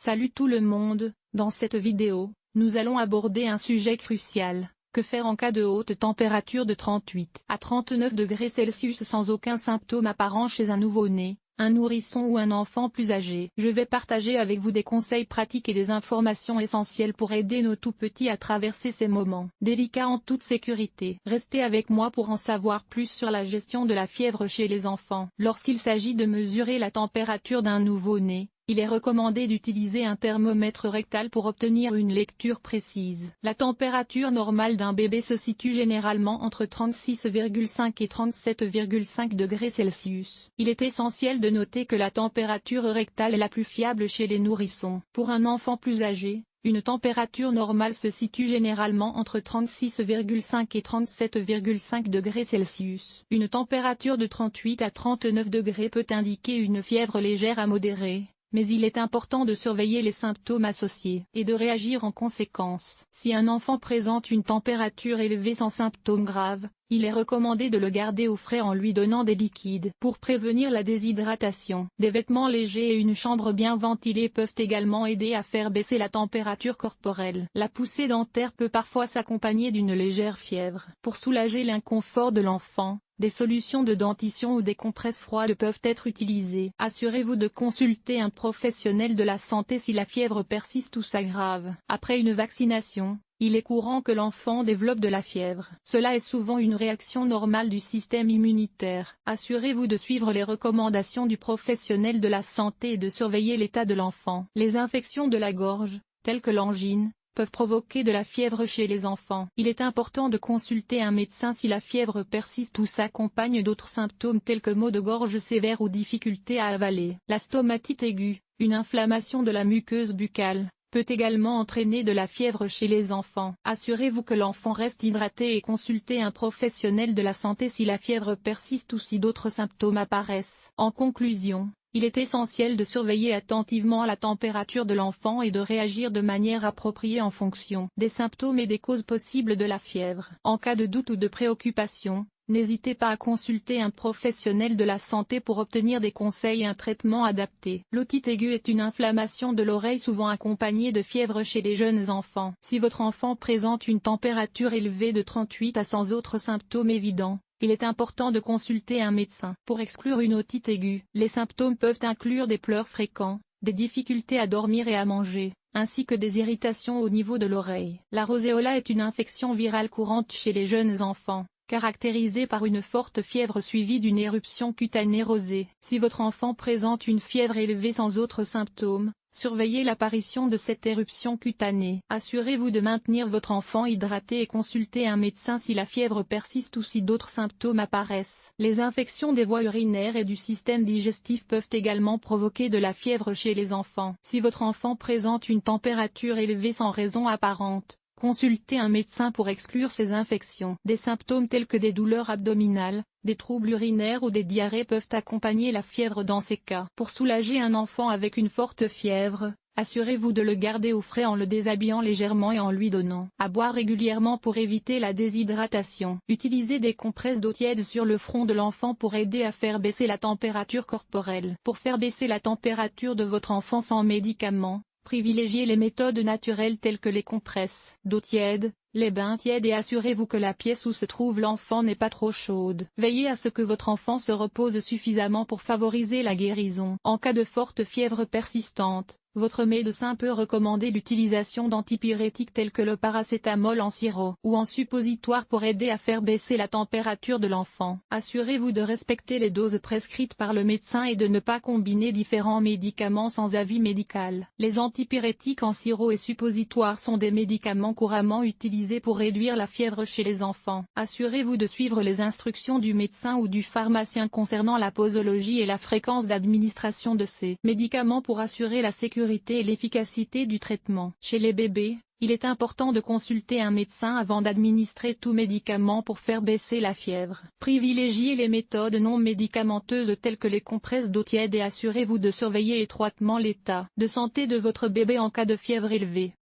Salut tout le monde, dans cette vidéo, nous allons aborder un sujet crucial. Que faire en cas de haute température de 38 à 39 degrés Celsius sans aucun symptôme apparent chez un nouveau-né, un nourrisson ou un enfant plus âgé? Je vais partager avec vous des conseils pratiques et des informations essentielles pour aider nos tout-petits à traverser ces moments délicats en toute sécurité. Restez avec moi pour en savoir plus sur la gestion de la fièvre chez les enfants. Lorsqu'il s'agit de mesurer la température d'un nouveau-né, il est recommandé d'utiliser un thermomètre rectal pour obtenir une lecture précise. La température normale d'un bébé se situe généralement entre 36,5 et 37,5 degrés Celsius. Il est essentiel de noter que la température rectale est la plus fiable chez les nourrissons. Pour un enfant plus âgé, une température normale se situe généralement entre 36,5 et 37,5 degrés Celsius. Une température de 38 à 39 degrés peut indiquer une fièvre légère à modérée, mais il est important de surveiller les symptômes associés et de réagir en conséquence. Si un enfant présente une température élevée sans symptômes graves, il est recommandé de le garder au frais en lui donnant des liquides pour prévenir la déshydratation. Des vêtements légers et une chambre bien ventilée peuvent également aider à faire baisser la température corporelle. La poussée dentaire peut parfois s'accompagner d'une légère fièvre. Pour soulager l'inconfort de l'enfant, des solutions de dentition ou des compresses froides peuvent être utilisées. Assurez-vous de consulter un professionnel de la santé si la fièvre persiste ou s'aggrave. Après une vaccination, il est courant que l'enfant développe de la fièvre. Cela est souvent une réaction normale du système immunitaire. Assurez-vous de suivre les recommandations du professionnel de la santé et de surveiller l'état de l'enfant. Les infections de la gorge, telles que l'angine, peuvent provoquer de la fièvre chez les enfants. Il est important de consulter un médecin si la fièvre persiste ou s'accompagne d'autres symptômes tels que maux de gorge sévères ou difficultés à avaler. La stomatite aiguë, une inflammation de la muqueuse buccale, peut également entraîner de la fièvre chez les enfants. Assurez-vous que l'enfant reste hydraté et consultez un professionnel de la santé si la fièvre persiste ou si d'autres symptômes apparaissent. En conclusion, il est essentiel de surveiller attentivement la température de l'enfant et de réagir de manière appropriée en fonction des symptômes et des causes possibles de la fièvre. En cas de doute ou de préoccupation, n'hésitez pas à consulter un professionnel de la santé pour obtenir des conseils et un traitement adapté. L'otite aiguë est une inflammation de l'oreille souvent accompagnée de fièvre chez les jeunes enfants. Si votre enfant présente une température élevée de 38 à sans autres symptômes évidents, il est important de consulter un médecin. Pour exclure une otite aiguë, les symptômes peuvent inclure des pleurs fréquents, des difficultés à dormir et à manger, ainsi que des irritations au niveau de l'oreille. La roséola est une infection virale courante chez les jeunes enfants, caractérisée par une forte fièvre suivie d'une éruption cutanée rosée. Si votre enfant présente une fièvre élevée sans autres symptômes, surveillez l'apparition de cette éruption cutanée. Assurez-vous de maintenir votre enfant hydraté et consultez un médecin si la fièvre persiste ou si d'autres symptômes apparaissent. Les infections des voies urinaires et du système digestif peuvent également provoquer de la fièvre chez les enfants. Si votre enfant présente une température élevée sans raison apparente, consultez un médecin pour exclure ces infections. Des symptômes tels que des douleurs abdominales, des troubles urinaires ou des diarrhées peuvent accompagner la fièvre dans ces cas. Pour soulager un enfant avec une forte fièvre, assurez-vous de le garder au frais en le déshabillant légèrement et en lui donnant à boire régulièrement pour éviter la déshydratation. Utilisez des compresses d'eau tiède sur le front de l'enfant pour aider à faire baisser la température corporelle. Pour faire baisser la température de votre enfant sans médicaments, privilégiez les méthodes naturelles telles que les compresses d'eau tiède, les bains tièdes et assurez-vous que la pièce où se trouve l'enfant n'est pas trop chaude. Veillez à ce que votre enfant se repose suffisamment pour favoriser la guérison. En cas de forte fièvre persistante, votre médecin peut recommander l'utilisation d'antipyrétiques tels que le paracétamol en sirop ou en suppositoire pour aider à faire baisser la température de l'enfant. Assurez-vous de respecter les doses prescrites par le médecin et de ne pas combiner différents médicaments sans avis médical. Les antipyrétiques en sirop et suppositoire sont des médicaments couramment utilisés pour réduire la fièvre chez les enfants. Assurez-vous de suivre les instructions du médecin ou du pharmacien concernant la posologie et la fréquence d'administration de ces médicaments pour assurer la sécurité et l'efficacité du traitement. Chez les bébés, il est important de consulter un médecin avant d'administrer tout médicament pour faire baisser la fièvre. Privilégiez les méthodes non médicamenteuses telles que les compresses d'eau tiède et assurez-vous de surveiller étroitement l'état de santé de votre bébé en cas de fièvre élevée.